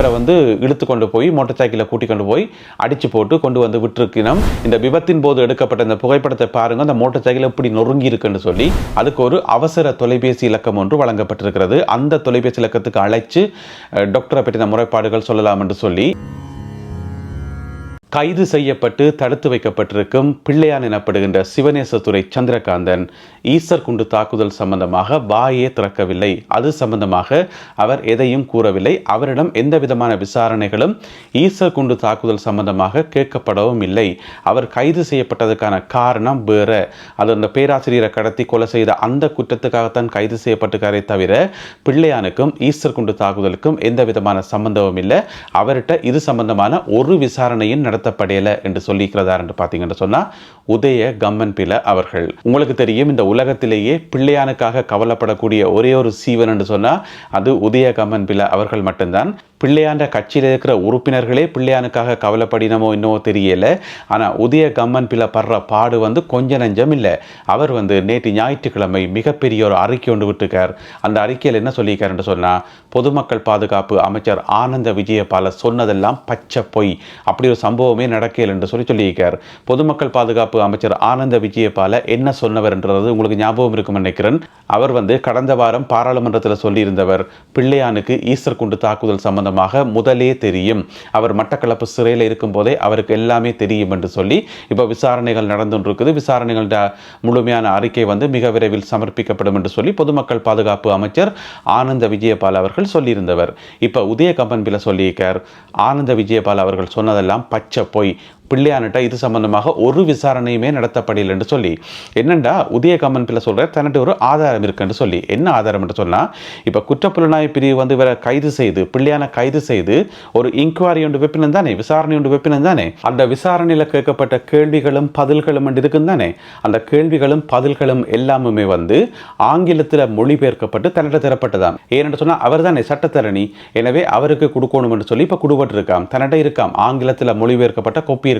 இவரை வந்து இழுத்து கொண்டு போய் மோட்டார் சைக்கிளை கூட்டி கொண்டு போய் அடிச்சு போட்டு கொண்டு வந்து விட்டுருக்கணும். இந்த விபத்தின் போது எடுக்கப்பட்ட இந்த புகைப்படத்தை பாருங்க, அந்த மோட்டார் சைக்கிள் எப்படி நொறுங்கி இருக்குன்னு சொல்லி அதுக்கு ஒரு அவசர தொலைபேசி இலக்கம் ஒன்று வழங்கப்பட்டிருக்கிறது. அந்த தொலைபேசி இலக்கத்துக்கு அழைச்சு டாக்டரை பற்றின முறைப்பாடுகள் சொல்லலாம் என்று சொல்லி கைது செய்யப்பட்டு தடுத்து வைக்கப்பட்டிருக்கும் பிள்ளையான் எனப்படுகின்ற சிவனேசத்துறை சந்திரகாந்தன் ஈஸ்டர் குண்டு தாக்குதல் சம்பந்தமாக வாயே திறக்கவில்லை. அது சம்பந்தமாக அவர் எதையும் கூறவில்லை. அவரிடம் எந்த விதமான விசாரணைகளும் ஈஸ்டர் குண்டு தாக்குதல் சம்பந்தமாக கேட்கப்படவும் இல்லை. அவர் கைது செய்யப்பட்டதுக்கான காரணம் வேற. அது அந்த பேராசிரியரை கடத்தி கொலை செய்த அந்த குற்றத்துக்காகத்தான் கைது செய்யப்பட்டிருக்காரே தவிர பிள்ளையானுக்கும் ஈஸ்டர் குண்டு தாக்குதலுக்கும் எந்த விதமான சம்பந்தமும் இல்லை. அவர்கிட்ட இது சம்பந்தமான ஒரு விசாரணையும் நடத்தப்படையல என்று சொல்லியிருக்கிறார் என்று பார்த்தீங்கன்னு சொன்னா உதய கம்மன்பில அவர்கள். உங்களுக்கு தெரியும், இந்த உலகத்திலேயே பிள்ளையானுக்காக கவலைப்படக்கூடிய ஒரே ஒரு சீவன் என்று சொன்னா அது உதய கம்மன்பில அவர்கள் மட்டும்தான். பிள்ளையாண்ட கட்சியில் இருக்கிற உறுப்பினர்களே பிள்ளையானுக்காக கவலைப்படினமோ இன்னமோ தெரியல. ஆனால் உதய கம்மன்பில படுற பாடு வந்து கொஞ்ச நஞ்சம் இல்லை. அவர் வந்து நேற்று ஞாயிற்றுக்கிழமை மிகப்பெரிய ஒரு அறிக்கை ஒன்று விட்டுருக்கார். அந்த அறிக்கையில் என்ன சொல்லியிருக்காருன்னு சொன்னால், பொதுமக்கள் பாதுகாப்பு அமைச்சர் ஆனந்த விஜயபால சொன்னதெல்லாம் பச்சை பொய், அப்படி ஒரு சம்பவமே நடக்கல என்று சொல்லியிருக்கார். பொதுமக்கள் பாதுகாப்பு அமைச்சர் ஆனந்த விஜயபால என்ன சொன்னவர் என்றது உங்களுக்கு ஞாபகம் இருக்கும் நினைக்கிறேன். அவர் வந்து கடந்த வாரம் பாராளுமன்றத்தில் சொல்லியிருந்தவர், பிள்ளையானுக்கு ஈஸ்டர் குண்டு தாக்குதல் சம்பந்தமாக முதலே தெரியும், அவர் மட்டக்களப்பு சிறையில் இருக்கும் போதே அவருக்கு எல்லாமே தெரியும் என்று சொல்லி இப்போ விசாரணைகள் நடந்துருக்குது. விசாரணைகள் முழுமையான அறிக்கை வந்து மிக விரைவில் சமர்ப்பிக்கப்படும் என்று சொல்லி பொதுமக்கள் பாதுகாப்பு அமைச்சர் ஆனந்த விஜயபால் அவர்கள் சொல்லியிருந்தவர். இப்போ உதய கம்மன்பில சொல்லியிருக்கார், ஆனந்த விஜயபால் அவர்கள் சொன்னதெல்லாம் பச்சை பொய், பிள்ளையானிட்ட இது சம்பந்தமாக ஒரு விசாரணையுமே நடத்தப்படல என்று சொல்லி. என்னண்டா உதய கம்மன்பில சொல்ற தன்னிட்ட ஒரு ஆதாரம் இருக்குன்னு சொல்லி. என்ன ஆதாரம் என்று சொன்னா, இப்ப குற்றப்புலனாய்வு பிரிவு வந்து இவரை கைது செய்து பிள்ளையான கைது செய்து ஒரு இன்குவாரி ஒன்று வெப்பினம் தானே, விசாரணை ஒன்று வெப்பினம் தானே. அந்த விசாரணையில் கேட்கப்பட்ட கேள்விகளும் பதில்களும் இருக்கும் தானே. அந்த கேள்விகளும் பதில்களும் எல்லாமே வந்து ஆங்கிலத்தில் மொழிபெயர்க்கப்பட்டு தன்னிட்ட தரப்பட்டதாம். ஏனென்று சொன்னா அவர் தானே சட்டத்தரணி, எனவே அவருக்கு கொடுக்கணும் என்று சொல்லி இப்ப கொடுபட்டு இருக்காம், தன்னிட்ட இருக்காம் ஆங்கிலத்தில் மொழிபெயர்க்கப்பட்ட கொப்பி இருக்காம்.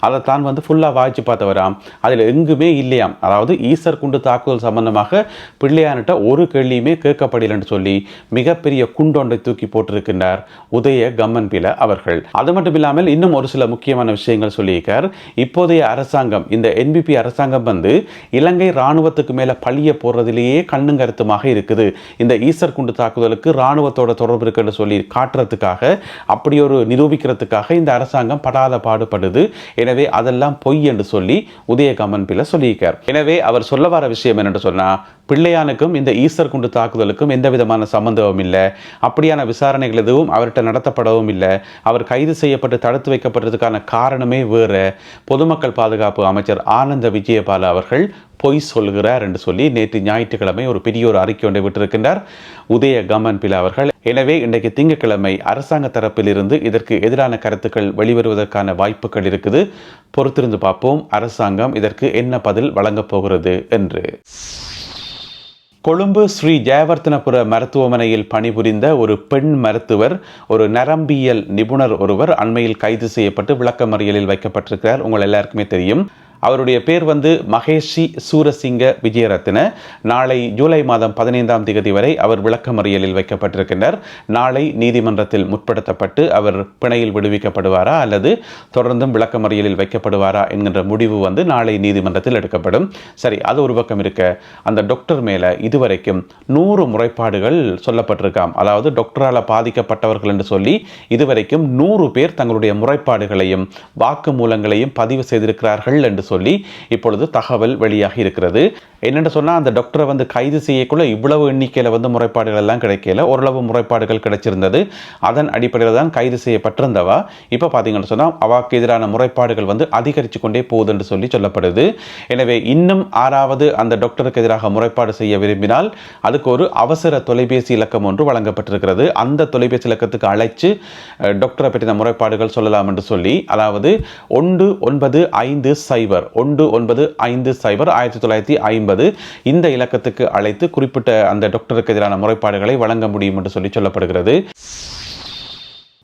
அதை தான் வந்து ஃபுல்லா வாய்ச்சி பார்த்தவராம். அதில் எங்குமே இல்லையாம். அதாவது ஈஸ்டர் குண்டு தாக்குதல் சம்பந்தமாக பிள்ளையானிட்ட ஒரு கேள்வியுமே கேட்கப்படலன்னு சொல்லி மிகப்பெரிய குண்டொன்றை தூக்கி போட்டிருக்கின்றார் உதய கம்மன்பில அவர்கள். அது மட்டும் இல்லாமல் இன்னும் ஒரு சில முக்கியமான விஷயங்கள் சொல்லியிருக்கார். இப்போதைய அரசாங்கம், இந்த என்பிபி அரசாங்கம் வந்து இலங்கை ராணுவத்துக்கு மேல பழிய போடுறதிலேயே கண்ணும் கருத்துமாக இருக்குது. இந்த ஈஸ்டர் குண்டு தாக்குதலுக்கு ராணுவத்தோட தொடர்பு இருக்குன்னு சொல்லி காட்டுறதுக்காக, அப்படி ஒரு நிரூபிக்கிறதுக்காக இந்த அரசாங்கம் படாத பாடுபடுது. எனவே அதெல்லாம் பொய் என்று சொல்லி உதய கம்மன்பில சொல்லியிருக்கார். எனவே அவர் சொல்ல வர விஷயம் என்னென்று சொன்னா, பிள்ளையானுக்கும் இந்த ஈஸ்டர் குண்டு தாக்குதலுக்கும் எந்த விதமான சம்பந்தமும் இல்லை. அப்படியான விசாரணைகள் எதுவும் அவர்கிட்ட நடத்தப்படவும் இல்லை. அவர் கைது செய்யப்பட்டு தடுத்து வைக்கப்பட்டதுக்கான காரணமே வேறு. பொதுமக்கள் பாதுகாப்பு அமைச்சர் ஆனந்த விஜயபால அவர்கள் பொய் சொல்கிறார் என்று சொல்லி நேற்று ஞாயிற்றுக்கிழமை ஒரு பெரிய ஒரு அறிக்கை ஒன்றை விட்டிருக்கின்றார் உதய கம்மன்பில அவர்கள். எனவே இன்றைக்கு திங்கட்கிழமை அரசாங்க தரப்பில் இருந்து இதற்கு எதிரான கருத்துக்கள் வெளிவருவதற்கான வாய்ப்புகள் இருக்குது. பொறுத்திருந்து பார்ப்போம் அரசாங்கம் இதற்கு என்ன பதில் வழங்கப் போகிறது என்று. கொழும்பு ஸ்ரீ ஜெயவர்த்தனபுர மருத்துவமனையில் பணிபுரிந்த ஒரு பெண் மருத்துவர், ஒரு நரம்பியல் நிபுணர் ஒருவர் அண்மையில் கைது செய்யப்பட்டு விளக்கமறியலில் வைக்கப்பட்டிருக்கிறார். உங்கள் எல்லாருக்குமே தெரியும். அவருடைய பேர் வந்து மகேஷி சூரசிங்க விஜயரத்ன. நாளை ஜூலை மாதம் 15ஆம் தேதி வரை அவர் விளக்கமறியலில் வைக்கப்பட்டிருக்கின்றார். நாளை நீதிமன்றத்தில் முற்படுத்தப்பட்டு அவர் பிணையில் விடுவிக்கப்படுவாரா அல்லது தொடர்ந்தும் விளக்கமறியலில் வைக்கப்படுவாரா என்கின்ற முடிவு வந்து நாளை நீதிமன்றத்தில் எடுக்கப்படும். சரி, அது ஒரு பக்கம் இருக்க, அந்த டாக்டர் மேல இதுவரைக்கும் 100 முறைப்பாடுகள் சொல்லப்பட்டிருக்காம். அதாவது டாக்டரால் பாதிக்கப்பட்டவர்கள் என்று சொல்லி இதுவரைக்கும் 100 பேர் தங்களுடைய முறைப்பாடுகளையும் வாக்குமூலங்களையும் பதிவு செய்திருக்கிறார்கள் என்று சொல்லி இப்பொழுது தகவல் வெளியாகி இருக்கிறது. என்னென்னு சொன்னால், அந்த டாக்டரை வந்து கைது செய்யக்குள்ள இவ்வளவு எண்ணிக்கையில் வந்து முறைப்பாடுகள் எல்லாம் கிடைக்கல, ஓரளவு முறைப்பாடுகள் கிடைச்சிருந்தது. அதன் அடிப்படையில் தான் கைது செய்யப்பட்டிருந்தவா. இப்போ பார்த்தீங்கன்னு சொன்னால் அவாக்கு எதிரான முறைப்பாடுகள் வந்து அதிகரித்து கொண்டே போகுது என்று சொல்லி சொல்லப்படுது. எனவே இன்னும் 6வது அந்த டாக்டருக்கு எதிராக முறைப்பாடு செய்ய விரும்பினால் அதுக்கு ஒரு அவசர தொலைபேசி இலக்கம் ஒன்று வழங்கப்பட்டிருக்கிறது. அந்த தொலைபேசி இலக்கத்துக்கு அழைச்சு டாக்டரை பற்றின முறைப்பாடுகள் சொல்லலாம் என்று சொல்லி, அதாவது 1950 1950 1950 இந்த இலக்கத்துக்கு அழைத்து குறிப்பிட்ட அந்த டாக்டருக்கு எதிரான முறைப்பாடுகளை வழங்க முடியும் என்று சொல்லி சொல்லப்படுகிறது.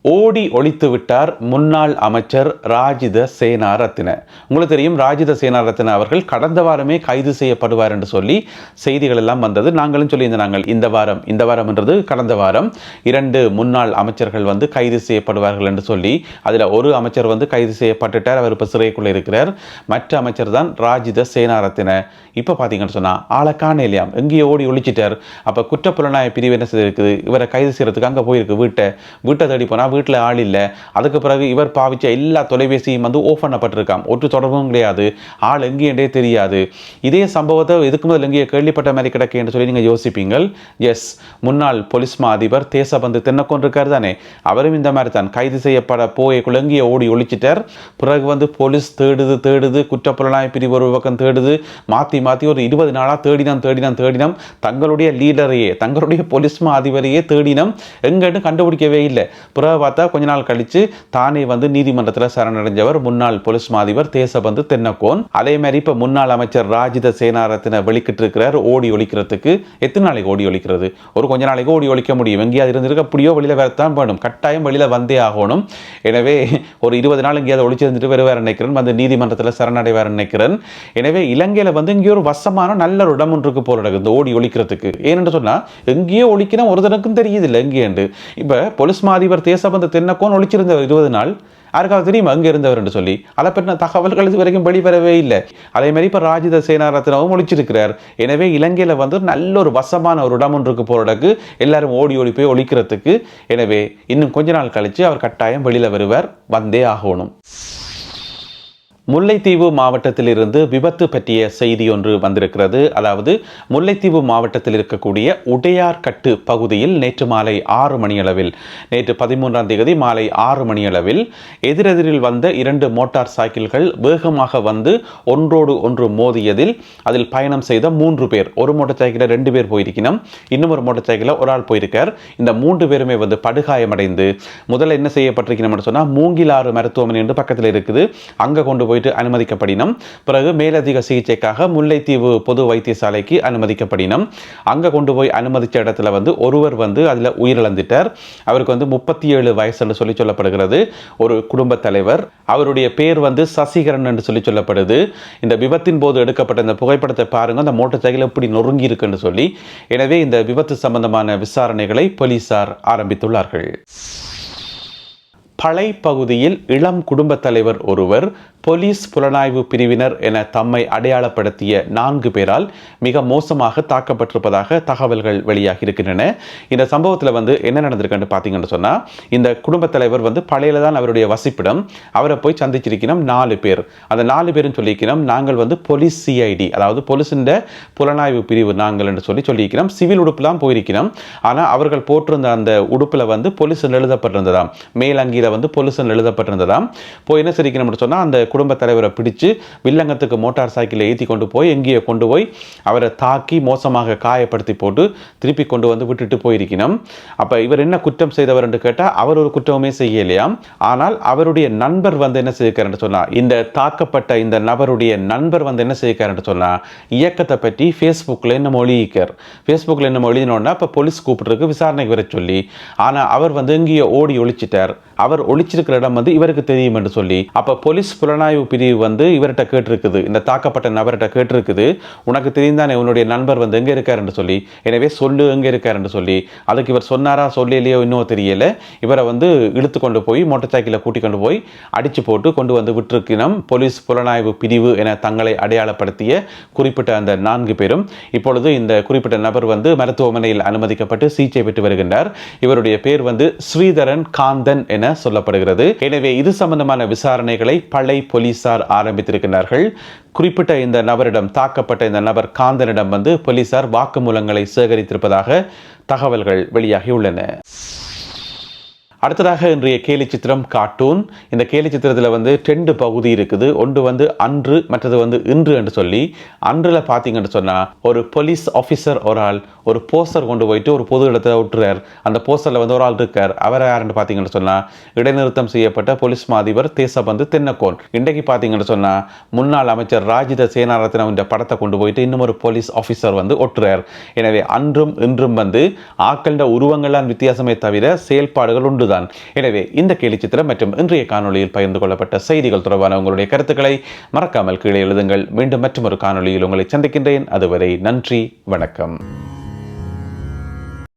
ஓடி ஒழித்து விட்டார் முன்னாள் அமைச்சர் ராஜித சேனாரத்ன. உங்களுக்கு தெரியும், ராஜித சேனாரத்ன அவர்கள் கடந்த வாரமே கைது செய்யப்படுவார் என்று சொல்லி செய்திகள் எல்லாம் வந்தது. நாங்களும் சொல்லியிருந்தாங்க இந்த வாரம் என்றது கடந்த வாரம் 2 முன்னாள் அமைச்சர்கள் வந்து கைது செய்யப்படுவார்கள் என்று சொல்லி. அதில் ஒரு அமைச்சர் வந்து கைது செய்யப்பட்டுட்டார், அவர் இப்போ சிறைக்குள்ளே இருக்கிறார். மற்ற அமைச்சர் தான் ராஜித சேனாரத்ன. இப்போ பார்த்தீங்கன்னு சொன்னால் ஆளை காணலையாம், எங்கேயோ ஓடி ஒழிச்சிட்டார். அப்போ குற்றப்புலனாய்வு பிரிவு என்ன செய்திருக்குது, இவரை கைது செய்யறதுக்கு அங்கே போயிருக்கு. வீட்டை தேடி போனால் வீட்டில் ஆள் இல்லை. அதுக்கு பிறகு இவர் பாவிச்ச எல்லா தொலைபேசியும் வந்து ஓஃப் பண்ணப்பட்டிருக்காம், ஒற்று தொடர்பும் கிடையாது, ஆள் எங்கேயே தெரியாது. இதே சம்பவத்தை இதுக்கு முதல் எங்கேயே கேள்விப்பட்ட மாதிரி கிடக்கு என்று சொல்லி நீங்கள் யோசிப்பீங்கள். எஸ், முன்னாள் பொலிஸ் மா அதிபர் தேசபந்து தென்னக்கோன் இருக்கார் தானே, அவரும் இந்த மாதிரி தான் கைது செய்யப்பட போயக்குள்ள எங்கேயே ஓடி ஒழிச்சிட்டார். பிறகு வந்து போலீஸ் தேடுது, குற்றப்புலனாய்வு பிரிவு ஒரு பக்கம் தேடுது, மாற்றி ஒரு 20 நாளாக தேடினம். தங்களுடைய லீடரையே, தங்களுடைய பொலிஸ் மா அதிபரையே தேடினம், எங்கன்னு கண்டுபிடிக்கவே இல்லை. பிறகு பார்த்தா கொஞ்ச நாள் கழிச்சு தானே வந்து நீதிமன்றத்தில் சரணடைஞ்சவர் முன்னாள் பொலிஸ் மா அதிபர் தேசபந்து தென்னக்கோன். அதே மாதிரி இப்போ முன்னாள் அமைச்சர் ராஜித சேனாரத்ன வெளிக்கிட்டு இருக்கிறார் ஓடி ஒழிக்கிறதுக்கு. எத்தனை நாளைக்கு ஓடி ஒழிக்கிறது? ஒரு கொஞ்ச நாளைக்கு ஓடி ஒழிக்க முடியும், எங்கேயாவது இருந்திருக்க அப்படியோ வெளியில் வரத்தான் வேணும், கட்டாயம் வெளியில் வந்தே ஆகணும். எனவே ஒரு 20 நாள் எங்கேயாவது ஒழிச்சிருந்துட்டு வருவார் நினைக்கிறேன், வந்து நீதிமன்றத்தில் சரணடைவார் நினைக்கிறேன். எனவே இலங்கையில் வந்து இங்கே ஒரு வசமான நல்ல ஒரு இடம் ஒன்று இருக்கு போல இந்த ஓடி ஒழிக்கிறதுக்கு. ஏனென்று சொன்னால் எங்கேயோ ஒழிக்கணும் ஒருத்தனுக்கும் தெரியுது இல்லை எங்கேண்டு. இப்போ பொலிஸ் மா அதிபர் தேசபந்து தென்னக்கோன் ஒழிச்சிருந்தவர் 20 நாள், யாருக்காவது தெரியுமா அங்கே இருந்தவர் என்று சொல்லி? அதை பற்றின தகவல்கள் இது வரைக்கும் வெளிவரவே இல்லை. அதே மாதிரி இப்போ ராஜித சேனாரத்னவும் ஒழிச்சிருக்கிறார். எனவே இலங்கையில் வந்து நல்ல ஒரு வசமான ஒரு இடம் ஒன்றுக்கு போறதுக்கு எல்லாரும் ஓடி போய் ஒழிக்கிறதுக்கு. எனவே இன்னும் கொஞ்ச நாள் கழிச்சு அவர் கட்டாயம் வெளியில் வருவார், வந்தே ஆகணும். முல்லைத்தீவு மாவட்டத்திலிருந்து விபத்து பற்றிய செய்தி ஒன்று வந்திருக்கிறது. அதாவது முல்லைத்தீவு மாவட்டத்தில் இருக்கக்கூடிய உடையார்கட்டு பகுதியில் நேற்று மாலை 6 மணியளவில், நேற்று 13ஆம் தேதி மாலை 6 மணியளவில் எதிரெதிரில் வந்த 2 மோட்டார் சைக்கிள்கள் வேகமாக வந்து ஒன்றோடு ஒன்று மோதியதில் அதில் பயணம் செய்த 3 பேர், ஒரு மோட்டார் சைக்கிளில் 2 பேர் போயிருக்கணும், இன்னும் ஒரு மோட்டார் சைக்கிளில் ஒரு ஆள் போயிருக்கார். இந்த 3 பேருமே வந்து படுகாயமடைந்து முதல்ல என்ன செய்யப்பட்டிருக்கணும்னு சொன்னால் மூங்கிலாறு மருத்துவமனை என்று பக்கத்தில் இருக்குது, அங்கே கொண்டு போயிட்டு அனுமதிக்கப்படினம். பிறகு மேலதிக சிகிச்சைக்காக முல்லைத்தீவு பொது வைத்தியசாலைக்கு அனுமதிக்கப்படினம். அங்கே கொண்டு போய் அனுமதிச்ச இடத்துல வந்து ஒருவர் வந்து அதில் உயிரிழந்துட்டார். அவருக்கு வந்து 37 வயசு சொல்லி சொல்லப்படுகிறது. ஒரு குடும்ப தலைவர், அவருடைய பேர் வந்து சசிகரன் என்று சொல்லி சொல்லப்படுது. இந்த விபத்தின் போது எடுக்கப்பட்ட இந்த புகைப்படத்தை பாருங்க, அந்த மோட்டார் சைக்கிள் எப்படி நொறுங்கி இருக்குன்னு சொல்லி. எனவே இந்த விபத்து சம்பந்தமான விசாரணைகளை போலீசார் ஆரம்பித்துள்ளார்கள். பளை பகுதியில் இளம் குடும்ப தலைவர் ஒருவர் போலீஸ் புலனாய்வு பிரிவினர் என தம்மை அடையாளப்படுத்திய 4 பேரால் மிக மோசமாக தாக்கப்பட்டிருப்பதாக தகவல்கள் வெளியாகி இருக்கின்றன. இந்த சம்பவத்தில் வந்து என்ன நடந்திருக்குன்னு பார்த்தீங்கன்னு சொன்னால், இந்த குடும்ப தலைவர் வந்து பழையில தான் அவருடைய வசிப்பிடம், அவரை போய் சந்திச்சிருக்கணும் 4 பேர். அந்த 4 பேரும் சொல்லியிருக்கணும், நாங்கள் வந்து போலீஸ் சிஐடி, அதாவது போலீஸின் புலனாய்வு பிரிவு நாங்கள் என்று சொல்லியிருக்கிறோம். சிவில் உடுப்புலாம் போயிருக்கிறோம். ஆனால் அவர்கள் போட்டிருந்த அந்த உடுப்பில் வந்து போலீஸ் எழுதப்பட்டிருந்ததாம், மேலங்கியில் வந்து போலீஸ் எழுதப்பட்டிருந்ததாம். போய் என்ன செய்யணும்னு சொன்னால், அந்த குடும்ப தலைவரை பிடிச்சு வில்லங்கத்துக்கு மோட்டார் சைக்கிளை ஏற்றி கொண்டு போய் எங்கேயோ கொண்டு போய் அவரை தாக்கி மோசமாக காயப்படுத்தி போட்டு திருப்பி கொண்டு வந்து விட்டுட்டு போயிருக்கணும். அப்போ இவர் என்ன குற்றம் செய்தவர் என்று கேட்டால், அவர் ஒரு குற்றமே செய்யலையாம். ஆனால் அவருடைய நண்பர் வந்து என்ன செய்யக்காரன்னு சொன்னால், இந்த தாக்கப்பட்ட இந்த நபருடைய நண்பர் வந்து என்ன செய்யக்காரன்னு சொன்னால், இயக்கத்தை பற்றி ஃபேஸ்புக்கில் என்ன மொழிக்கார். ஃபேஸ்புக்கில் என்ன மொழினோன்னா இப்போ போலீஸ் கூப்பிட்டுருக்கு விசாரணைக்கு வர சொல்லி. ஆனால் அவர் வந்து எங்கேயோ ஓடி ஒழிச்சிட்டார். அவர் ஒழிச்சிருக்கிற இடம் வந்து இவருக்கு தெரியும் என்று சொல்லி, அப்போ போலீஸ் புலனாய்வு பிரிவு வந்து இவர்கிட்ட கேட்டிருக்குது, இந்த தாக்கப்பட்ட நபர்கிட்ட கேட்டிருக்குது, உனக்கு தெரிந்தானே உன்னுடைய நண்பர் வந்து எங்கே இருக்கார் என்று சொல்லி, எனவே சொல்லு எங்கே இருக்கார் என்று சொல்லி. அதுக்கு இவர் சொன்னாரா சொல்லலையோ இன்னும் தெரியல. இவரை வந்து இழுத்து கொண்டு போய் மோட்டார் சைக்கிளை கூட்டி கொண்டு போய் அடித்து போட்டு கொண்டு வந்து விட்டிருக்கணும் போலீஸ் புலனாய்வு பிரிவு என தங்களை அடையாளப்படுத்திய குறிப்பிட்ட அந்த 4 பேரும். இப்பொழுது இந்த குறிப்பிட்ட நபர் வந்து மருத்துவமனையில் அனுமதிக்கப்பட்டு சிகிச்சை பெற்று வருகின்றார். இவருடைய பேர் வந்து ஸ்ரீதரன் காந்தன் என சொல்லப்படுகிறது. எனவே இது சம்பந்தமான விசாரணைகளை பளை போலீசார் ஆரம்பித்திருக்கிறார்கள். குறிப்பிட்ட இந்த நபரிடம், தாக்கப்பட்ட இந்த நபர் காந்தனிடம் வந்து போலீசார் வாக்குமூலங்களை சேகரித்திருப்பதாக தகவல்கள் வெளியாகியுள்ளன. அடுத்ததாக இன்றைய கேலி சித்திரம் கார்ட்டூன். இந்த கேலி சித்திரத்தில் வந்து 2 பகுதி இருக்குது. ஒன்று வந்து அன்று, மற்றது வந்து இன்று என்று சொல்லி. அன்றில் பார்த்தீங்கன்னு சொன்னால், ஒரு போலீஸ் ஆஃபீஸர் ஒரு ஆள் ஒரு போஸ்டர் கொண்டு போயிட்டு ஒரு பொது இடத்துல விட்டுறார். அந்த போஸ்டரில் வந்து ஒரு ஆள் இருக்கார். அவர் யாருன்னு பார்த்தீங்கன்னு சொன்னால், இடைநிறுத்தம் செய்யப்பட்ட போலீஸ் மா அதிபர் தேசபந்து தென்னக்கோன். இன்றைக்கு பார்த்தீங்கன்னு சொன்னால், முன்னாள் அமைச்சர் ராஜித சேனாரத்ன படத்தை கொண்டு போயிட்டு இன்னும் ஒரு போலீஸ் ஆஃபீஸர் வந்து ஒட்டுறார். எனவே அன்றும் இன்றும் வந்து ஆக்கள உருவங்களான் வித்தியாசமே தவிர செயல்பாடுகள் உண்டு. என்பதுதான். எனவே இந்த கேலிச்சித்திரம் மற்றும் இன்றைய காணொலியில் பகிர்ந்து கொள்ளப்பட்ட செய்திகள் தொடர்பான உங்களுடைய கருத்துக்களை மறக்காமல் கீழே எழுதுங்கள். மீண்டும் மற்றொரு காணொலியில் உங்களை சந்திக்கின்றேன். அதுவரை நன்றி, வணக்கம்.